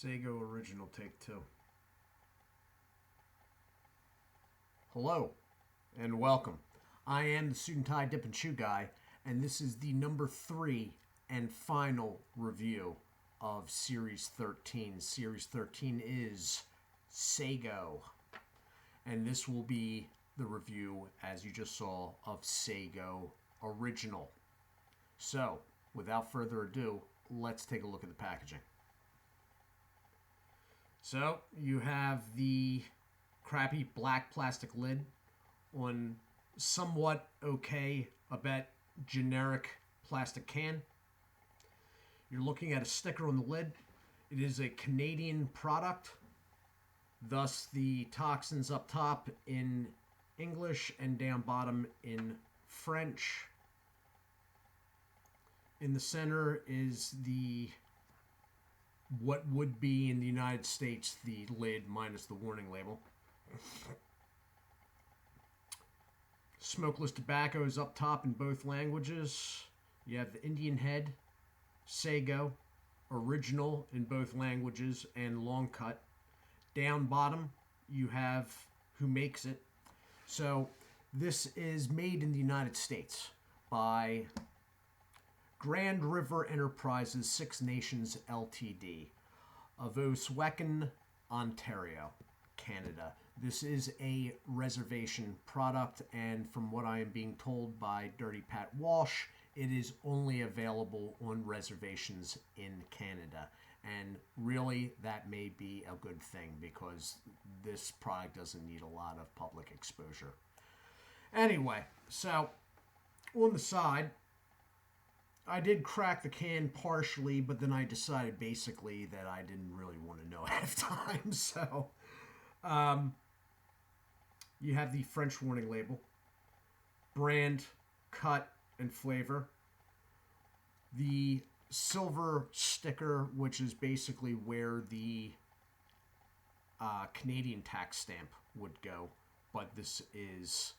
SAGO original take two. Hello and welcome. I am the Suit&Tie Dip&ChewGuy, and this is the number 3 and final review of Series 13. Series 13 is SAGO, and this will be the review, as you just saw, of SAGO original. So, without further ado, let's take a look at the packaging. So, you have the crappy black plastic lid on somewhat okay, a bit generic plastic can. You're looking at a sticker on the lid. It is a Canadian product, thus the toxins up top in English and down bottom in French. In the center is what would be in the United States the lid minus the warning label. Smokeless tobacco is up top in both languages. You have the Indian head, SAGO, original in both languages, and long cut. Down bottom, you have who makes it. So this is made in the United States by Grand River Enterprises Six Nations Ltd. of Oswegan, Ontario, Canada. This is a reservation product, and from what I am being told by Dirty Pat Walsh, it is only available on reservations in Canada. And really, that may be a good thing because this product doesn't need a lot of public exposure. Anyway, so on the side, I did crack the can partially, but then I decided basically that I didn't really want to know ahead of time. So, you have the French warning label, brand, cut, and flavor. The silver sticker, which is basically where the Canadian tax stamp would go, but this is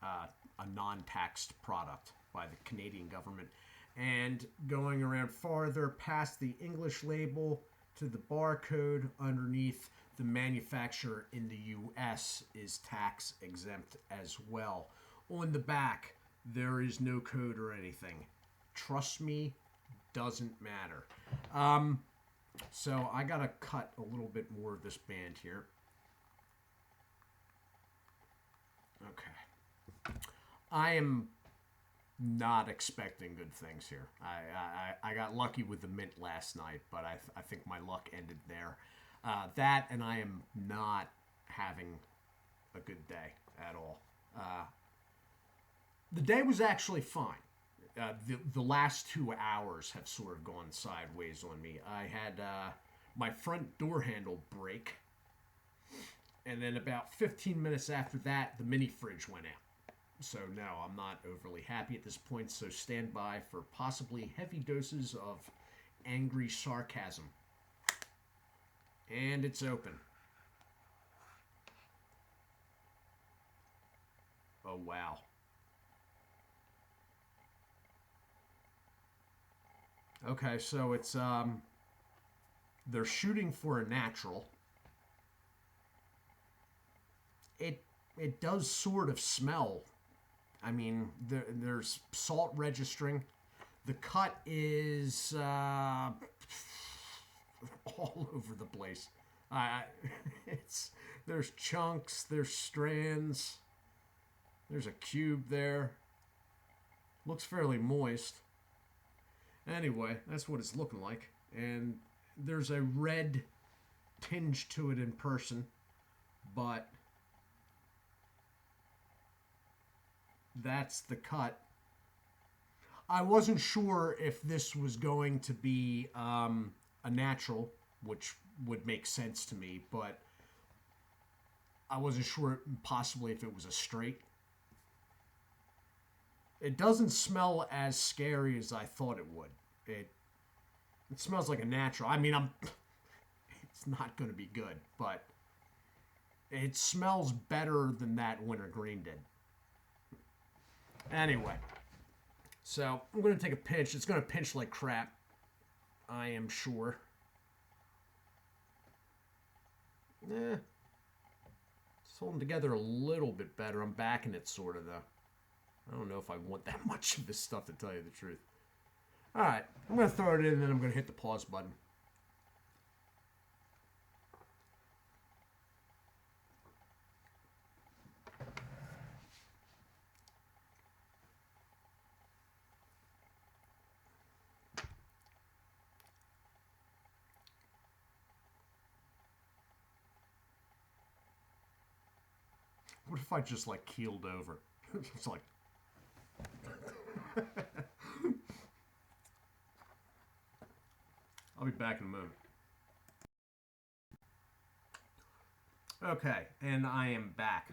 a non-taxed product by the Canadian government. And going around farther past the English label to the barcode underneath, the manufacturer in the US is tax exempt as well. On the back, there is no code or anything. Trust me, doesn't matter. So I gotta cut a little bit more of this band here. Okay. I am not expecting good things here. I got lucky with the mint last night, but I think my luck ended there. That, and I am not having a good day at all. The day was actually fine. The last 2 hours have sort of gone sideways on me. I had my front door handle break, and then about 15 minutes after that, the mini fridge went out. So no, I'm not overly happy at this point, so stand by for possibly heavy doses of angry sarcasm. And it's open. Oh, wow. Okay, so it's, they're shooting for a natural. It does sort of smell. I mean, there's salt registering. The cut is all over the place. There's chunks, there's strands, there's a cube there. Looks fairly moist. Anyway, that's what it's looking like. And there's a red tinge to it in person, but that's the cut. I wasn't sure if this was going to be a natural, which would make sense to me, but I wasn't sure possibly if it was a straight. It doesn't smell as scary as I thought it would. It smells like a natural. I mean, it's not going to be good, but it smells better than that wintergreen did. Anyway, so I'm going to take a pinch. It's going to pinch like crap, I am sure. It's holding together a little bit better. I'm backing it sort of though. I don't know if I want that much of this stuff, to tell you the truth. All right, I'm going to throw it in and then I'm going to hit the pause button. What if I just like keeled over? It's like... I'll be back in a moment. Okay, and I am back.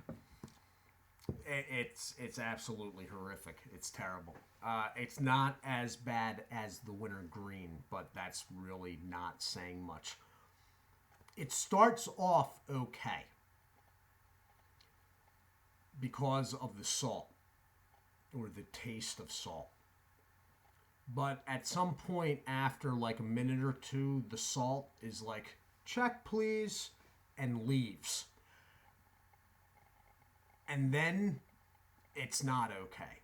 It's absolutely horrific. It's terrible. It's not as bad as the winter green, but that's really not saying much. It starts off okay because of the salt or the taste of salt. But at some point after like a minute or two, the salt is like, check please, and leaves. And then it's not okay.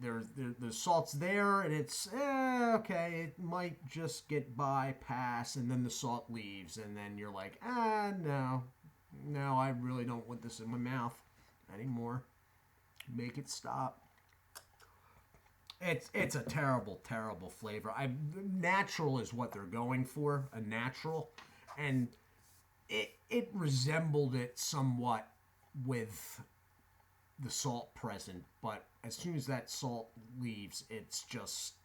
The salt's there and it's okay. It might just get bypassed, and then the salt leaves, and then you're like, no, I really don't want this in my mouth anymore. Make it stop. It's a terrible, terrible flavor. Natural is what they're going for, a natural, and it resembled it somewhat with the salt present, but as soon as that salt leaves, it's just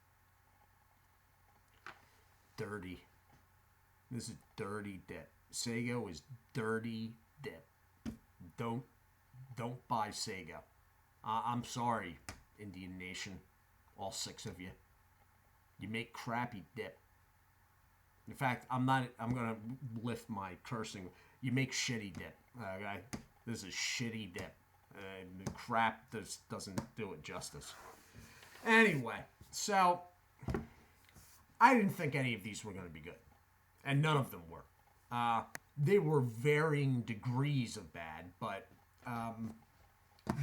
dirty. This is dirty dip. SAGO is dirty dip. Don't buy SAGO. I'm sorry, Indian Nation, all 6 of you. You make crappy dip. In fact, I'm gonna lift my cursing. You make shitty dip. This is shitty dip. The crap doesn't do it justice. Anyway, so I didn't think any of these were going to be good, and none of them were. They were varying degrees of bad, but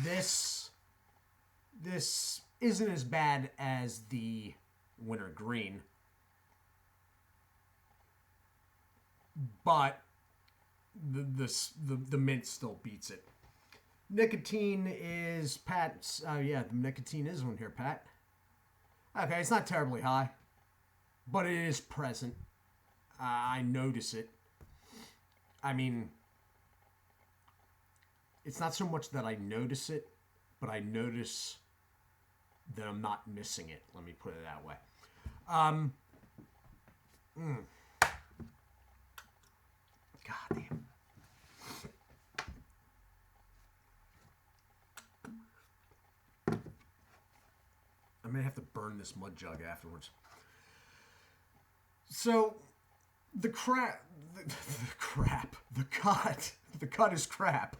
this isn't as bad as the winter green, but the mint still beats it. Nicotine is Pat's. Yeah, the nicotine is on here, Pat. Okay, it's not terribly high, but it is present. I notice it. I mean, it's not so much that I notice it, but I notice that I'm not missing it. Let me put it that way. God damn. I may have to burn this mud jug afterwards. So, the cut is crap.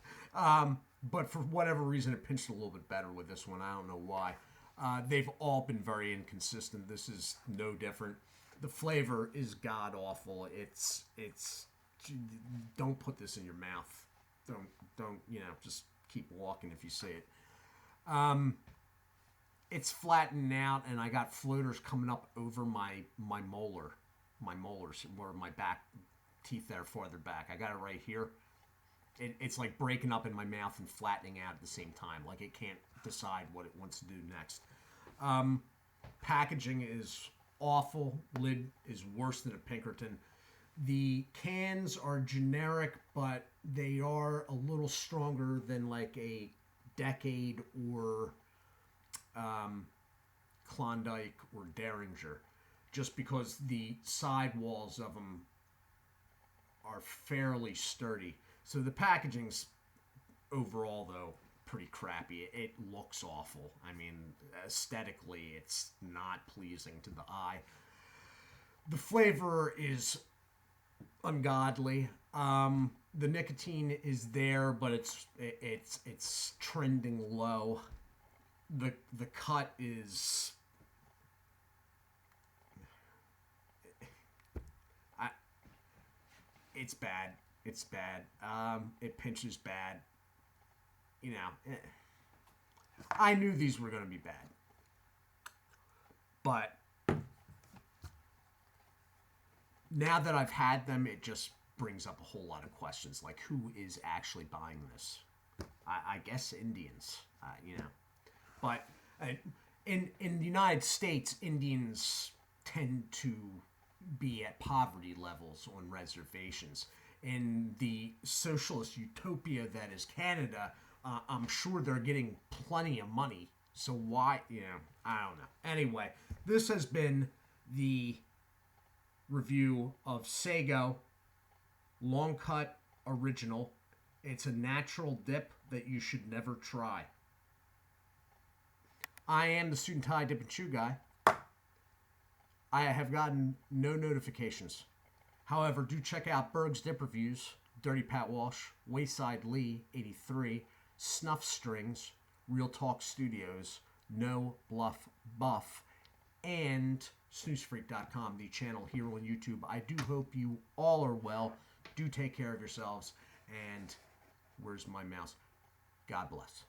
But for whatever reason, it pinched a little bit better with this one. I don't know why. They've all been very inconsistent. This is no different. The flavor is god awful. It's don't put this in your mouth. Don't just keep walking if you see it. It's flattened out, and I got floaters coming up over my molars, or my back teeth that are farther back. I got it right here. It's like breaking up in my mouth and flattening out at the same time. Like it can't decide what it wants to do next. Packaging is awful. Lid is worse than a Pinkerton. The cans are generic, but they are a little stronger than like a Decade or Klondike or Derringer, just because the side walls of them are fairly sturdy. So the packaging's overall, though, pretty crappy. It looks awful. I mean, aesthetically, it's not pleasing to the eye. The flavor is ungodly. The nicotine is there, but it's trending low. The cut is it's bad. It's bad. It pinches bad. You know, I knew these were going to be bad. But now that I've had them, it just brings up a whole lot of questions. Like, who is actually buying this? I guess Indians, you know. But in the United States, Indians tend to be at poverty levels on reservations. In the socialist utopia that is Canada, I'm sure they're getting plenty of money. So why, you know, I don't know. Anyway, this has been the review of SAGO Long Cut Original. It's a natural dip that you should never try. I am the Suit&Tie Dip&Chew Guy. I have gotten no notifications. However, do check out Berg's Dip Reviews, Dirty Pat Walsh, Wayside Lee 83, Snuff Strings, Real Talk Studios, No Bluff Buff, and snoozefreak.com, the channel here on YouTube. I do hope you all are well. Do take care of yourselves. And where's my mouse? God bless.